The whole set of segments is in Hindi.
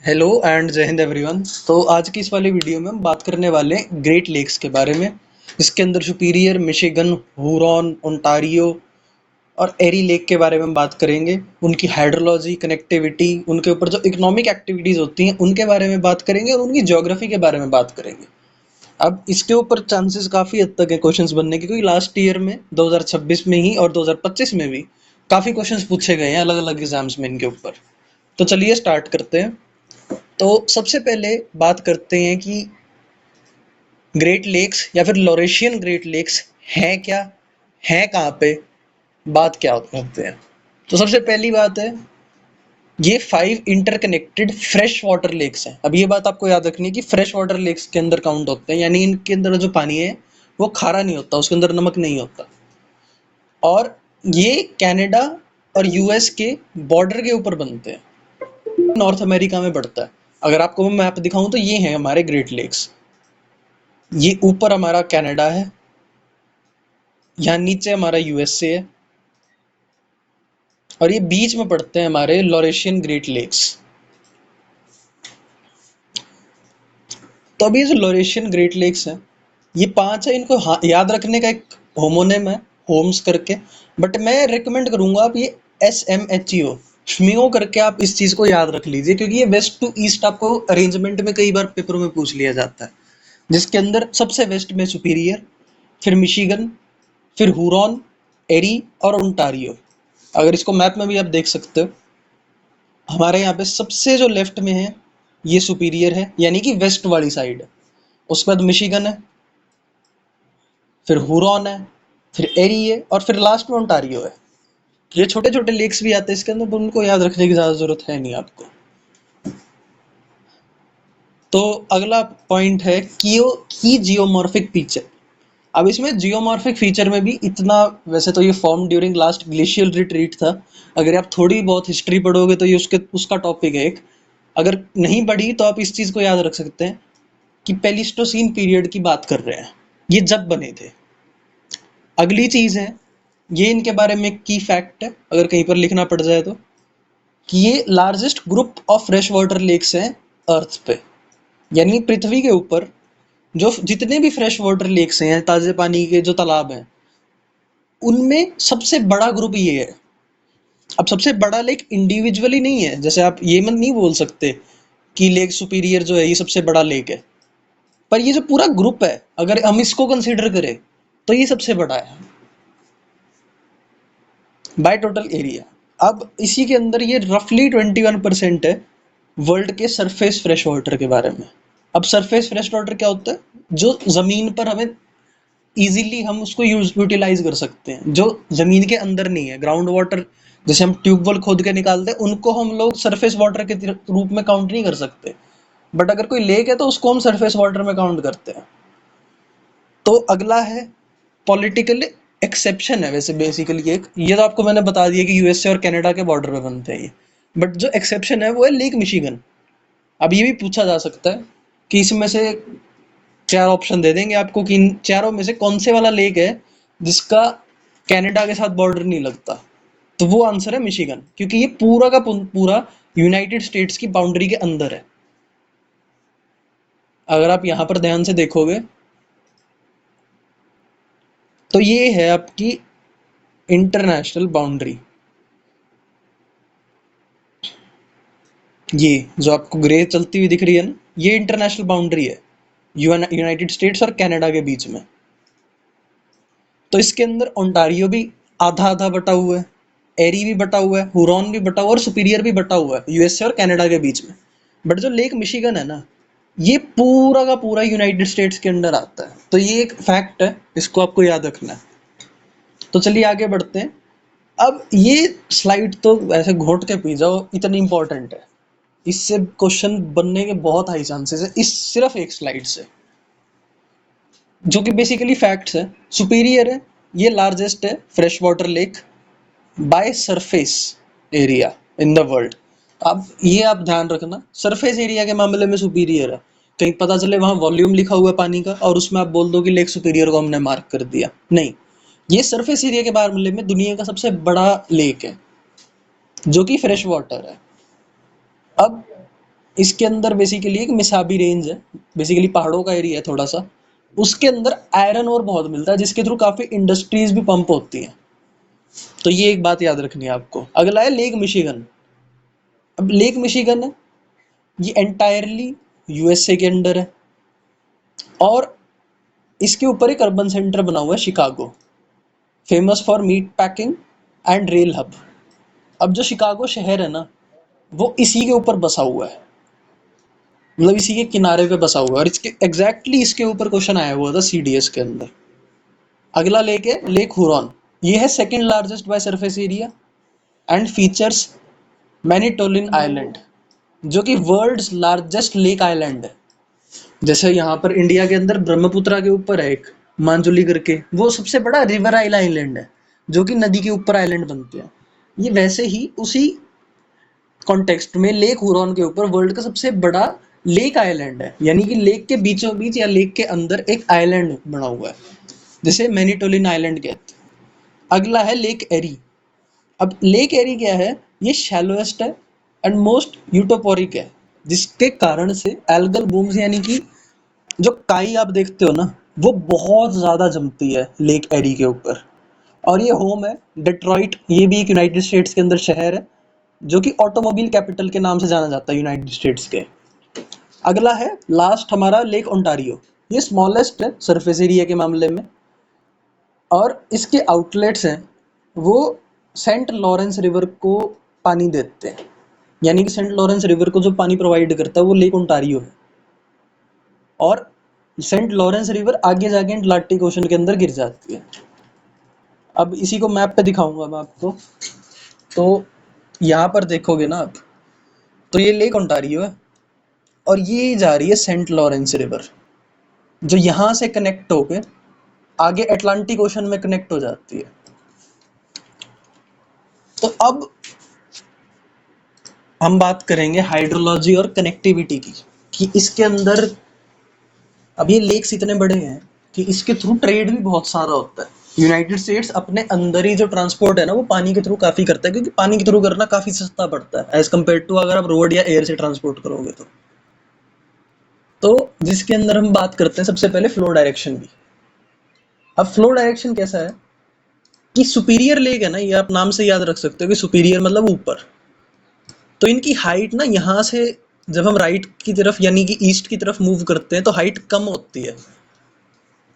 हेलो एंड जय हिंद एवरीवन। तो आज की इस वाली वीडियो में हम बात करने वाले हैं ग्रेट लेक्स के बारे में। इसके अंदर सुपीरियर, मिशिगन, हुरॉन, ओंटारियो और एरी लेक के बारे में हम बात करेंगे। उनकी हाइड्रोलॉजी, कनेक्टिविटी, उनके ऊपर जो इकोनॉमिक एक्टिविटीज़ होती हैं उनके बारे में बात करेंगे और उनकी ज्योग्राफी के बारे में बात करेंगे। अब इसके ऊपर चांसेस काफ़ी हद तक है क्वेश्चंस बनने के, क्योंकि लास्ट ईयर में 2026 में ही और 2025 में भी काफ़ी क्वेश्चंस पूछे गए हैं अलग अलग एग्जाम्स में इनके ऊपर। तो चलिए स्टार्ट करते हैं। तो सबसे पहले बात करते हैं कि ग्रेट लेक्स या फिर लॉरेशियन ग्रेट लेक्स हैं क्या, हैं कहाँ पे, बात क्या करते हैं। तो सबसे पहली बात है, ये 5 इंटरकनेक्टेड फ्रेश वाटर लेक्स हैं। अब ये बात आपको याद रखनी है कि फ्रेश वाटर लेक्स के अंदर काउंट होते हैं, यानी इनके अंदर जो पानी है वो खारा नहीं होता, उसके अंदर नमक नहीं होता। और ये कनाडा और यूएस के बॉर्डर के ऊपर बनते हैं, नॉर्थ अमेरिका में पड़ता है। अगर आपको मैं मैप दिखाऊं तो ये हैं हमारे ग्रेट लेक्स। ये ऊपर हमारा कनाडा है, यहाँ नीचे हमारा यूएसए है, और ये बीच में पड़ते हैं हमारे लॉरेशियन ग्रेट लेक्स। तो अभी ये जो लॉरेशियन ग्रेट लेक्स हैं, ये 5 है। इनको याद रखने का एक होमोनिम है, होम्स करके। बट मैं रिकमेंड करूंगा आप ये SMHEO, श्मियो करके आप इस चीज़ को याद रख लीजिए, क्योंकि ये वेस्ट टू ईस्ट आपको अरेंजमेंट में कई बार पेपरों में पूछ लिया जाता है। जिसके अंदर सबसे वेस्ट में सुपीरियर, फिर मिशिगन, फिर हुरॉन, एरी और ओंटारियो। अगर इसको मैप में भी आप देख सकते हो, हमारे यहाँ पे सबसे जो लेफ्ट में है ये सुपीरियर है, यानी कि वेस्ट वाली साइड है। उसके बाद मिशिगन है, फिर हुरॉन है, फिर एरी है, और फिर लास्ट में ओंटारियो है। ये छोटे छोटे लेक्स भी आते हैं इसके अंदर, पर उनको याद रखने की ज़्यादा जरूरत है नहीं आपको। तो अगला पॉइंट है की जियोमॉर्फिक फीचर। अब इसमें जियोमॉर्फिक फीचर में भी इतना, वैसे तो ये form during last glacial retreat था। अगर आप थोड़ी बहुत हिस्ट्री पढ़ोगे तो ये उसका टॉपिक है एक। अगर नहीं पढ़ी तो आप इस चीज़ को याद रख सकते हैं कि पेलिस्टोसीन पीरियड की बात कर रहे हैं, ये जब बने थे। अगली चीज़ है, ये इनके बारे में की फैक्ट है, अगर कहीं पर लिखना पड़ जाए तो, कि ये largest group of fresh water lakes हैं अर्थ पे। यानी पृथ्वी के ऊपर जो जितने भी फ्रेश वाटर लेक्स हैं, ताज़े पानी के जो तालाब हैं, उनमें सबसे बड़ा ग्रुप ये है। अब सबसे बड़ा लेक इंडिविजुअली नहीं है, जैसे आप ये मत नहीं बोल सकते कि लेक सुपीरियर जो है ये सबसे बड़ा लेक है, पर ये जो पूरा ग्रुप है अगर हम इसको कंसीडर करें तो ये सबसे बड़ा है बाय टोटल एरिया। अब इसी के अंदर ये रफली 21% है वर्ल्ड के सरफेस फ्रेश वाटर के बारे में। अब सरफेस फ्रेश वाटर क्या होता है, जो जमीन पर हमें इजीली हम उसको यूटिलाइज कर सकते हैं, जो जमीन के अंदर नहीं है, ग्राउंड वाटर। जैसे हम ट्यूबवेल खोद के निकालते हैं, उनको हम लोग सरफेस वाटर के रूप में काउंट नहीं कर सकते। बट अगर कोई लेक है तो उसको हम सरफेस वाटर में काउंट करते हैं। तो अगला है पॉलिटिकल एक्सेप्शन है। वैसे बेसिकली एक ये तो आपको मैंने बता दिया कि यूएसए और कनाडा के बॉर्डर पे बनते हैं ये। बट जो एक्सेप्शन है वो है लेक मिशिगन। अब ये भी पूछा जा सकता है कि इसमें से 4 ऑप्शन दे देंगे आपको कि इन चारों में से कौन से वाला लेक है जिसका कनाडा के साथ बॉर्डर नहीं लगता। तो वो आंसर है मिशिगन, क्योंकि ये पूरा का पूरा यूनाइटेड स्टेट्स की बाउंड्री के अंदर है। अगर आप यहाँ पर ध्यान से देखोगे तो ये है आपकी इंटरनेशनल बाउंड्री। ये जो आपको ग्रे चलती हुई दिख रही है ना, ये इंटरनेशनल बाउंड्री है यूनाइटेड स्टेट्स और कनाडा के बीच में। तो इसके अंदर ओंटारियो भी आधा आधा बटा हुआ है, एरी भी बटा हुआ है, हुरॉन भी बटा हुआ है, और सुपीरियर भी बटा हुआ है यूएसए और कनाडा के बीच में। बट जो लेक मिशिगन है ना, ये पूरा का पूरा यूनाइटेड स्टेट्स के अंडर आता है। तो ये एक फैक्ट है, इसको आपको याद रखना है। तो चलिए आगे बढ़ते हैं। अब ये स्लाइड तो ऐसे घोट के पी जाओ, इतनी इंपॉर्टेंट है, इससे क्वेश्चन बनने के बहुत हाई चांसेस है इस सिर्फ एक स्लाइड से, जो कि बेसिकली फैक्ट्स है। सुपीरियर है, ये लार्जेस्ट है fresh water lake bye surface area in the world. अब ये आप ध्यान रखना, सरफेस एरिया के मामले में सुपीरियर है। कहीं पता चले वहां वॉल्यूम लिखा हुआ है पानी का और उसमें आप बोल दो कि लेक सुपीरियर को हमने मार्क कर दिया, नहीं। ये सरफेस एरिया के मामले में दुनिया का सबसे बड़ा लेक है जो कि फ्रेश वाटर है। अब इसके अंदर बेसिकली एक मिसाबी रेंज है, बेसिकली पहाड़ों का एरिया है थोड़ा सा। उसके अंदर आयरन ओर बहुत मिलता है, जिसके थ्रू काफ़ी इंडस्ट्रीज भी पंप होती हैं। तो ये एक बात याद रखनी है आपको। अगला है लेक मिशिगन। अब लेक मिशिगन है, ये एंटायरली यूएसए के अंडर है, और इसके ऊपर एक अर्बन सेंटर बना हुआ है Chicago, famous for meet packing and rail hub. अब जो शिकागो शहर है ना, वो इसी के ऊपर बसा हुआ है, मतलब इसी के किनारे पे बसा हुआ है, और इसके एग्जैक्टली इसके ऊपर क्वेश्चन आया हुआ था सीडीएस के अंदर। अगला लेक है लेक हुरॉन। ये है second largest by surface area and features Manitoulin island, जो कि वर्ल्ड्स लार्जेस्ट लेक आइलैंड है। जैसे यहाँ पर इंडिया के अंदर ब्रह्मपुत्रा के ऊपर है एक मांजुली करके, वो सबसे बड़ा रिवर आइलैंड है, जो कि नदी के ऊपर आइलैंड बनते हैं। ये वैसे ही उसी कॉन्टेक्स्ट में लेक हुरॉन के ऊपर वर्ल्ड का सबसे बड़ा लेक आइलैंड है, यानी कि लेक के बीचों बीच या लेक के अंदर एक आइलैंड बना हुआ है, जिसे मैनिटोलिन आइलैंड कहते हैं। अगला है लेक एरी। अब लेक एरी क्या है, ये शैलोएस्ट है एंड मोस्ट यूटोपोरिक है, जिसके कारण से एल्गल बूम्स यानी कि जो काई आप देखते हो ना, वो बहुत ज़्यादा जमती है लेक एरी के ऊपर। और ये होम है डिट्रॉइट, ये भी एक यूनाइटेड स्टेट्स के अंदर शहर है, जो कि ऑटोमोबाइल कैपिटल के नाम से जाना जाता है यूनाइटेड स्टेट्स के। अगला है लास्ट हमारा लेक ओंटारियो। ये स्मॉलेस्ट है सरफेस एरिया के मामले में, और इसके आउटलेट्स हैं वो सेंट लॉरेंस रिवर को पानी देते हैं, यानी कि सेंट लॉरेंस रिवर को जो पानी प्रोवाइड करता है वो लेक ओंटारियो है। और सेंट लॉरेंस रिवर आगे जाके अटलांटिक ओशन के अंदर गिर जाती है। अब इसी को मैप पे दिखाऊंगा मैं आपको। तो यहाँ पर देखोगे ना आप, तो ये लेक ओंटारियो है, और ये जा रही है सेंट लॉरेंस रिवर, जो यहाँ से कनेक्ट होके आगे अटलांटिक ओशन में कनेक्ट हो जाती है। तो अब हम बात करेंगे हाइड्रोलॉजी और कनेक्टिविटी की, कि इसके अंदर अब ये लेक्स इतने बड़े हैं कि इसके थ्रू ट्रेड भी बहुत सारा होता है। यूनाइटेड स्टेट्स अपने अंदर ही जो ट्रांसपोर्ट है ना, वो पानी के थ्रू काफ़ी करता है, क्योंकि पानी के थ्रू करना काफ़ी सस्ता पड़ता है एज कम्पेयर टू अगर आप रोड या एयर से ट्रांसपोर्ट करोगे तो जिसके अंदर हम बात करते हैं सबसे पहले फ्लो डायरेक्शन की। अब फ्लो डायरेक्शन कैसा है कि सुपीरियर लेक है ना, ये आप नाम से याद रख सकते हो कि सुपीरियर मतलब ऊपर। तो इनकी हाइट ना यहाँ से जब हम राइट की तरफ यानी कि ईस्ट की तरफ मूव करते हैं तो हाइट कम होती है।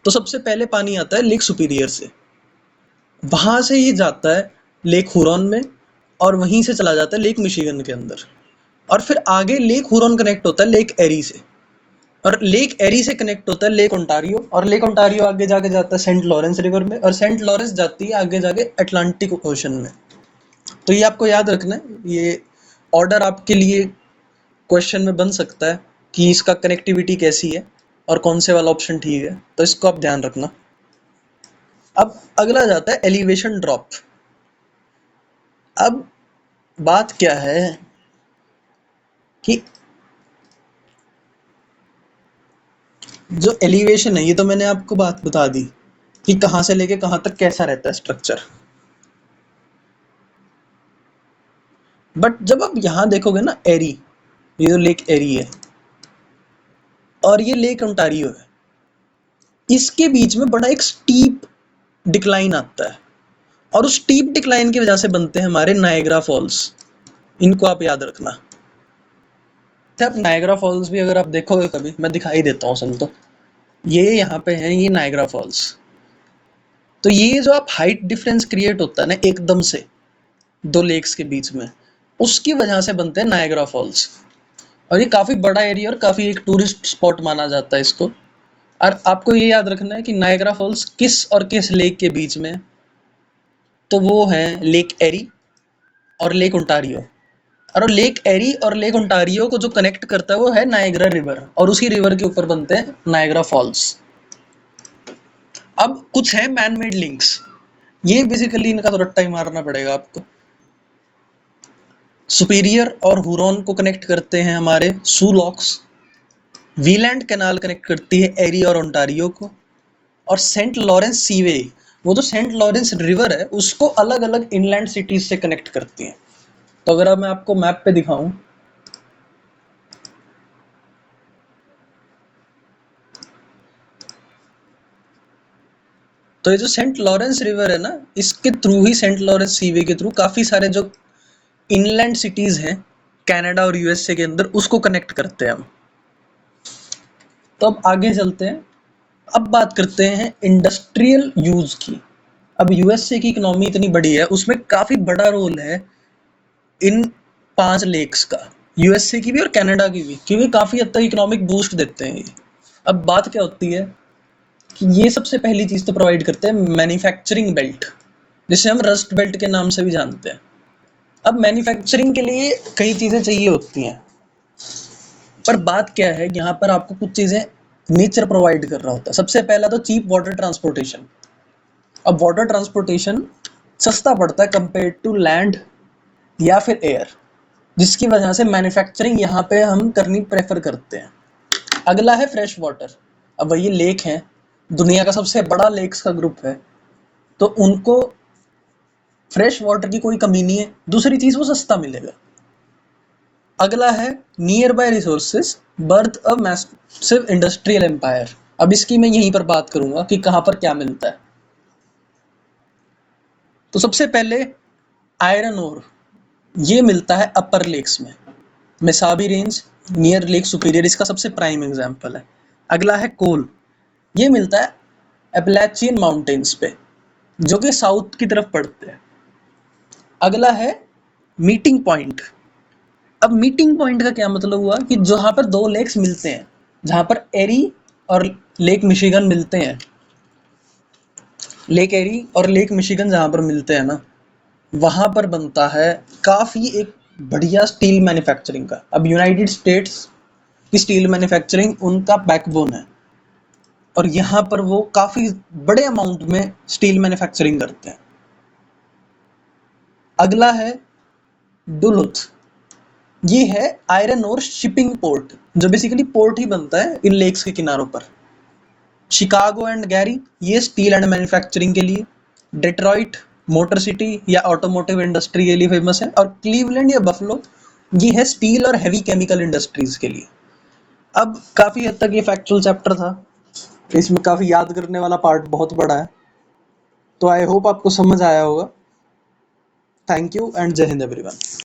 तो सबसे पहले पानी आता है लेक सुपीरियर से, वहां से ये जाता है लेक हुरॉन में, और वहीं से चला जाता है लेक मिशिगन के अंदर, और फिर आगे लेक हुरॉन कनेक्ट होता है लेक एरी से, और लेक एरी से कनेक्ट होता है लेक ओंटारियो, और लेक ओंटारियो आगे जाके जाता है सेंट लॉरेंस रिवर में, और सेंट लॉरेंस जाती है आगे जाके अटलांटिक ओशन में। तो ये आपको याद रखना है, ये ऑर्डर आपके लिए क्वेश्चन में बन सकता है कि इसका कनेक्टिविटी कैसी है और कौन से वाला ऑप्शन ठीक है, तो इसको आप ध्यान रखना। अब अगला जाता है एलिवेशन ड्रॉप। अब बात क्या है कि जो एलिवेशन है, ये तो मैंने आपको बात बता दी कि कहाँ से लेके कहाँ तक कैसा रहता है स्ट्रक्चर। बट जब आप यहाँ देखोगे ना एरी, ये जो लेक एरी है और ये लेक ओंटारियो है, इसके बीच में बड़ा एक स्टीप डिक्लाइन आता है, और उस स्टीप डिक्लाइन की वजह से बनते हैं हमारे नायग्रा फॉल्स। इनको आप याद रखना। आप नायग्रा फॉल्स भी अगर आप देखोगे कभी, मैं दिखाई देता हूँ सन, तो ये यहाँ पे है, ये नायग्रा फॉल्स। तो ये जो आप हाइट डिफरेंस क्रिएट होता है ना एकदम से दो लेक्स के बीच में, उसकी वजह से बनते हैं नायग्रा फॉल्स। और ये काफ़ी बड़ा एरिया और काफ़ी एक टूरिस्ट स्पॉट माना जाता है इसको। और आपको ये याद रखना है कि नायग्रा फॉल्स किस और किस लेक के बीच में है, तो वो है लेक एरी और लेक ओंटारियो। और लेक एरी और लेक ओंटारियो को जो कनेक्ट करता है वो है नायग्रा रिवर, और उसी रिवर के ऊपर बनते हैं नायग्रा फॉल्स। अब कुछ है मैन मेड लिंक्स, ये बेसिकली इनका तो रट्टा ही मारना पड़ेगा आपको। सुपीरियर और हुरॉन को कनेक्ट करते हैं हमारे सू लॉक्स, वीलैंड कैनाल कनेक्ट करती है एरी और ओंटारियो को, और सेंट लॉरेंस सीवे, वो जो सेंट लॉरेंस रिवर है उसको अलग अलग इनलैंड सिटीज से कनेक्ट करती है। तो अगर अब मैं आपको मैप पे दिखाऊं, तो ये जो सेंट लॉरेंस रिवर है ना, इसके थ्रू ही, सेंट लॉरेंस सीवे के थ्रू काफ़ी सारे जो इनलैंड सिटीज़ हैं कनाडा और यूएसए के अंदर, उसको कनेक्ट करते हैं हम। तो अब आगे चलते हैं। अब बात करते हैं इंडस्ट्रियल यूज़ की। अब यूएसए की इकोनॉमी इतनी बड़ी है, उसमें काफ़ी बड़ा रोल है इन 5 लेक्स का, यूएसए की भी और कनाडा की भी, क्योंकि काफ़ी हद तक इकोनॉमिक बूस्ट देते हैं ये। अब बात क्या होती है कि ये सबसे पहली चीज़ तो प्रोवाइड करते हैं मैन्युफैक्चरिंग बेल्ट, जिसे हम रस्ट बेल्ट के नाम से भी जानते हैं। अब मैन्युफैक्चरिंग के लिए कई चीज़ें चाहिए होती हैं, पर बात क्या है, यहाँ पर आपको कुछ चीज़ें नेचर प्रोवाइड कर रहा होता है। सबसे पहला तो चीप वाटर ट्रांसपोर्टेशन। अब वाटर ट्रांसपोर्टेशन सस्ता पड़ता है कंपेयर टू लैंड या फिर एयर, जिसकी वजह से मैन्युफैक्चरिंग यहाँ पे हम करनी प्रेफर करते हैं। अगला है फ्रेश वाटर। अब वही लेक हैं, दुनिया का सबसे बड़ा लेक्स का ग्रुप है, तो उनको फ्रेश वाटर की कोई कमी नहीं है। दूसरी चीज़, वो सस्ता मिलेगा। अगला है nearby resources, birth a massive industrial empire. अब इसकी मैं यहीं पर बात करूंगा कि कहाँ पर क्या मिलता है। तो सबसे पहले आयरन ओर, ये मिलता है अपर लेक्स में। Mesabi range near lake superior इसका सबसे प्राइम एग्जांपल है। अगला है कोल, ये मिलता है एपलाचियन माउंटेन्स पे, जो कि साउथ की तरफ पड़ते हैं। अगला है मीटिंग पॉइंट। अब मीटिंग पॉइंट का क्या मतलब हुआ कि जहाँ पर 2 लेक्स मिलते हैं, जहाँ पर एरी और लेक मिशिगन मिलते हैं, लेक एरी और लेक मिशिगन जहाँ पर मिलते हैं ना, वहाँ पर बनता है काफ़ी एक बढ़िया स्टील मैन्युफैक्चरिंग का। अब यूनाइटेड स्टेट्स की स्टील मैन्युफैक्चरिंग उनका बैकबोन है, और यहाँ पर वो काफ़ी बड़े अमाउंट में स्टील मैन्युफैक्चरिंग करते हैं। अगला है डुलुथ, ये है आयरन और शिपिंग पोर्ट, जो बेसिकली पोर्ट ही बनता है इन लेक्स के किनारों पर। शिकागो एंड गैरी, ये स्टील एंड मैन्युफैक्चरिंग के लिए। डेट्रॉइट मोटर सिटी या ऑटोमोटिव इंडस्ट्री के लिए फेमस है। और क्लीवलैंड या बफलो, ये है स्टील और हैवी केमिकल इंडस्ट्रीज के लिए। अब काफ़ी हद तक ये फैक्चुअल चैप्टर था, इसमें काफ़ी याद करने वाला पार्ट बहुत बड़ा है, तो आई होप आपको समझ आया होगा। थैंक यू एंड जय हिंद एवरीवन।